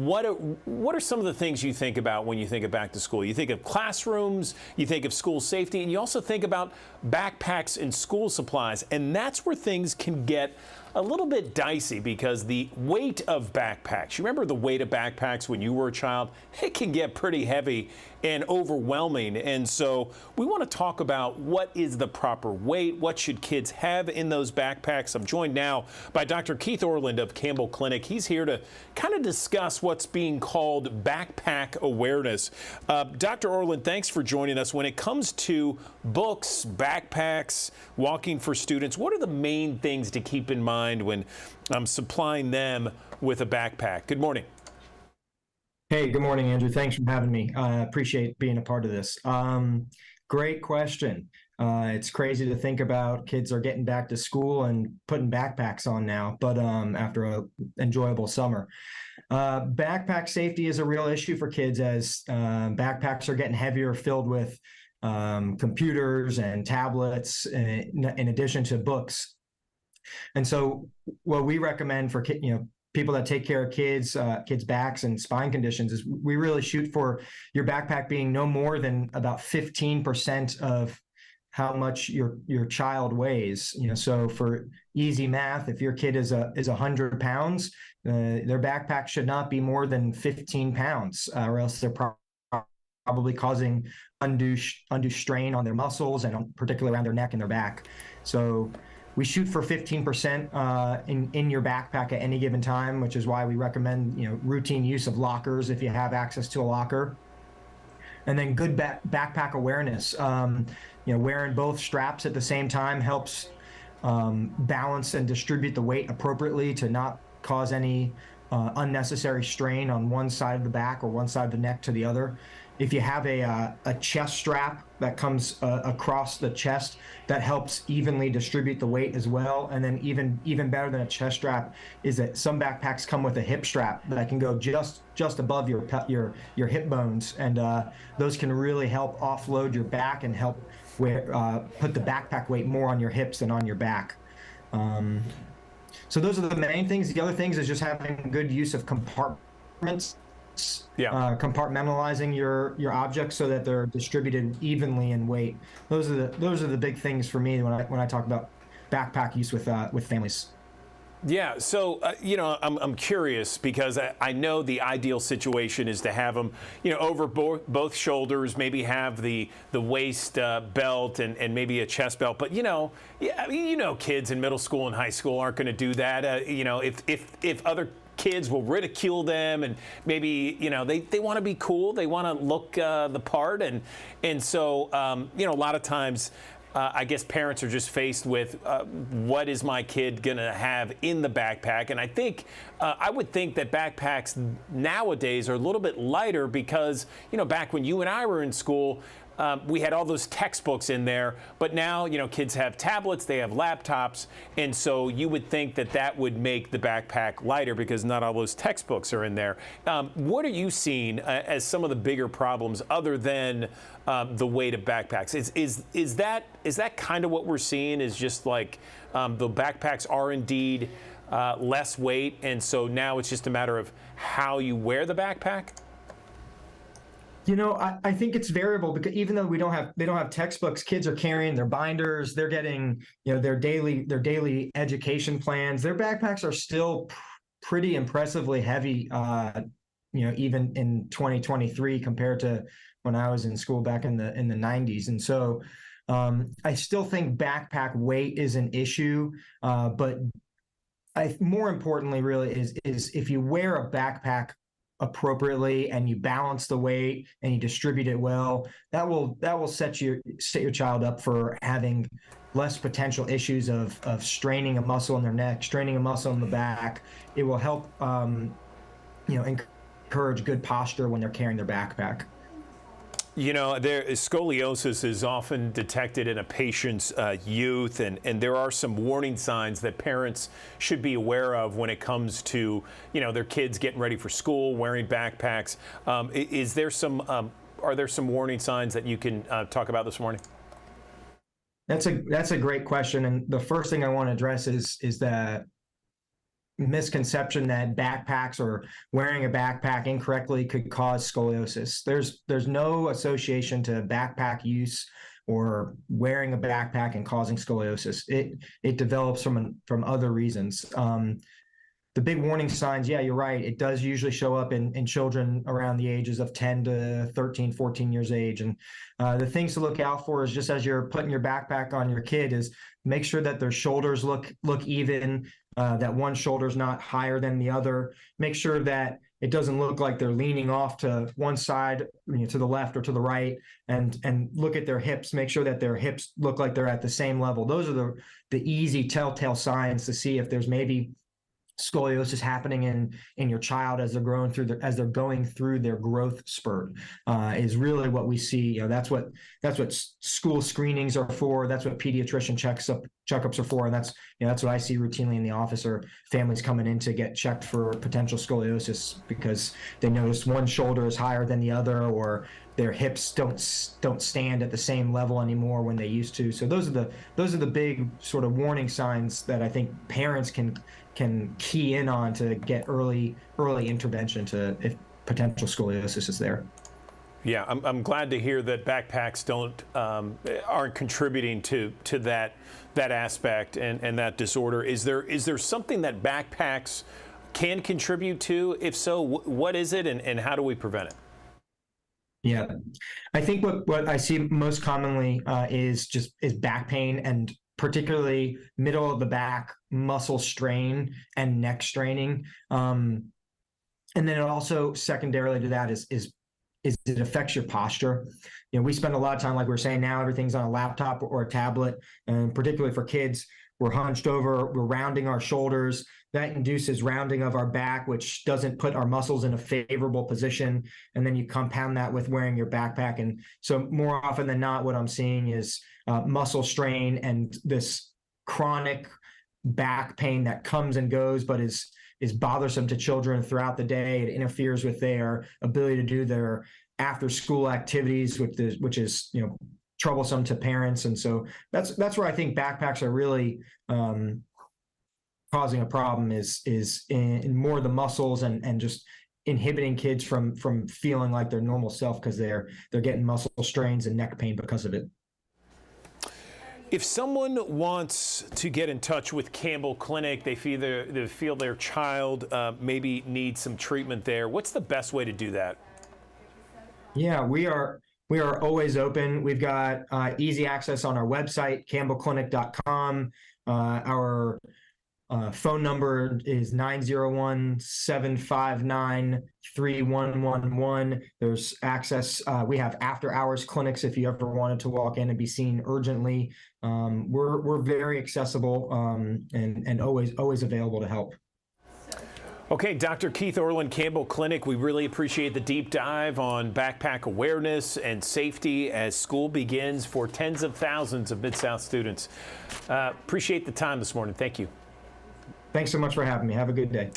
what are some of the things you think about when you think of back to school? You think of classrooms, you think of school safety, and you also think about backpacks and school supplies. And that's where things can get a little bit dicey because the weight of backpacks, you remember the weight of backpacks when you were a child? It can get pretty heavy and overwhelming. And so we want to talk about what is the proper weight, what should kids have in those backpacks. I'm joined now by Dr. Keith Orland of Campbell Clinic. He's here to kind of discuss what's being called backpack awareness. Dr. Orland, thanks for joining us. When it comes to books, backpacks, walking for students, what are the main things to keep in mind when supplying them with a backpack? Good morning. Hey, good morning, Andrew. Thanks for having me. I appreciate being a part of this. Great question. It's crazy to think about kids are getting back to school and putting backpacks on now, but after an enjoyable summer. Backpack safety is a real issue for kids as backpacks are getting heavier, filled with computers and tablets in addition to books. And so what we recommend for people that take care of kids backs and spine conditions is we really shoot for your backpack being no more than about 15% of how much your child weighs. So for easy math, if your kid is 100 pounds, their backpack should not be more than 15 pounds, or else they're probably causing undue strain on their muscles and particularly around their neck and their back. So we shoot for 15% in your backpack at any given time, which is why we recommend routine use of lockers if you have access to a locker. And then good backpack awareness. Wearing both straps at the same time helps balance and distribute the weight appropriately to not cause any unnecessary strain on one side of the back or one side of the neck to the other. If you have a chest strap that comes across the chest, that helps evenly distribute the weight as well. And then even better than a chest strap is that some backpacks come with a hip strap that can go just above your hip bones, and those can really help offload your back and help put the backpack weight more on your hips than on your back. So those are the main things. The other things is just having good use of compartments. Compartmentalizing your objects so that they're distributed evenly in weight. Those are the big things for me when I talk about backpack use with families. Yeah, so I'm curious because I know the ideal situation is to have them over both shoulders, maybe have the waist belt and maybe a chest belt. But kids in middle school and high school aren't going to do that. If other kids will ridicule them, and maybe they want to be cool, they want to look the part, and so a lot of times I guess parents are just faced with what is my kid gonna have in the backpack. And I think I would think that backpacks nowadays are a little bit lighter because back when you and I were in school, we had all those textbooks in there, but now, kids have tablets, they have laptops, and so you would think that that would make the backpack lighter because not all those textbooks are in there. What are you seeing as some of the bigger problems other than the weight of backpacks? Is that kind of what we're seeing, is just like the backpacks are indeed less weight, and so now it's just a matter of how you wear the backpack? I think it's variable because even though they don't have textbooks, kids are carrying their binders, they're getting, their daily education plans. Their backpacks are still pretty impressively heavy, even in 2023 compared to when I was in school back in the 90s. And so I still think backpack weight is an issue, but more importantly really is if you wear a backpack appropriately and you balance the weight and you distribute it well, that will set your child up for having less potential issues of straining a muscle in their neck, straining a muscle in the back. It will help encourage good posture when they're carrying their backpack. Scoliosis is often detected in a patient's youth, and there are some warning signs that parents should be aware of when it comes to, their kids getting ready for school, wearing backpacks. Are there some warning signs that you can talk about this morning? That's a great question, and the first thing I want to address is that misconception that backpacks or wearing a backpack incorrectly could cause scoliosis. There's no association to backpack use or wearing a backpack and causing scoliosis. It develops from other reasons. The big warning signs, yeah, you're right. It does usually show up in children around the ages of 10 to 13, 14 years age. And the things to look out for is, just as you're putting your backpack on your kid, is make sure that their shoulders look even, that one shoulder's not higher than the other. Make sure that it doesn't look like they're leaning off to one side, to the left or to the right, and look at their hips. Make sure that their hips look like they're at the same level. Those are the easy telltale signs to see if there's maybe scoliosis happening in your child as they're going through their growth spurt. Is really what we see. That's what school screenings are for. That's what pediatrician checkups are for, and that's what I see routinely in the office, or families coming in to get checked for potential scoliosis because they notice one shoulder is higher than the other, or their hips don't stand at the same level anymore when they used to. So those are the big sort of warning signs that I think parents can key in on to get early intervention to if potential scoliosis is there. Yeah, I'm glad to hear that backpacks aren't contributing to that aspect and that disorder. Is there something that backpacks can contribute to? If so, what is it, and how do we prevent it? Yeah, I think what I see most commonly is back pain, and particularly middle of the back muscle strain and neck straining. And then it also secondarily to that is it affects your posture. We spend a lot of time, like we're saying now, everything's on a laptop or a tablet, and particularly for kids, we're hunched over, we're rounding our shoulders. That induces rounding of our back, which doesn't put our muscles in a favorable position. And then you compound that with wearing your backpack. And so more often than not, what I'm seeing is muscle strain and this chronic back pain that comes and goes, but is bothersome to children throughout the day. It interferes with their ability to do their after school activities, which is troublesome to parents. And so that's where I think backpacks are really causing a problem, is in more the muscles and just inhibiting kids from feeling like their normal self, because they're getting muscle strains and neck pain because of it. If someone wants to get in touch with Campbell Clinic, they feel their child maybe needs some treatment there, what's the best way to do that? Yeah, we are always open. We've got easy access on our website, campbellclinic.com. Our phone number is 901-759-3111. There's access. We have after-hours clinics if you ever wanted to walk in and be seen urgently. We're very accessible and always available to help. Okay, Dr. Keith Orland, Campbell Clinic, we really appreciate the deep dive on backpack awareness and safety as school begins for tens of thousands of Mid-South students. Appreciate the time this morning. Thank you. Thanks so much for having me. Have a good day.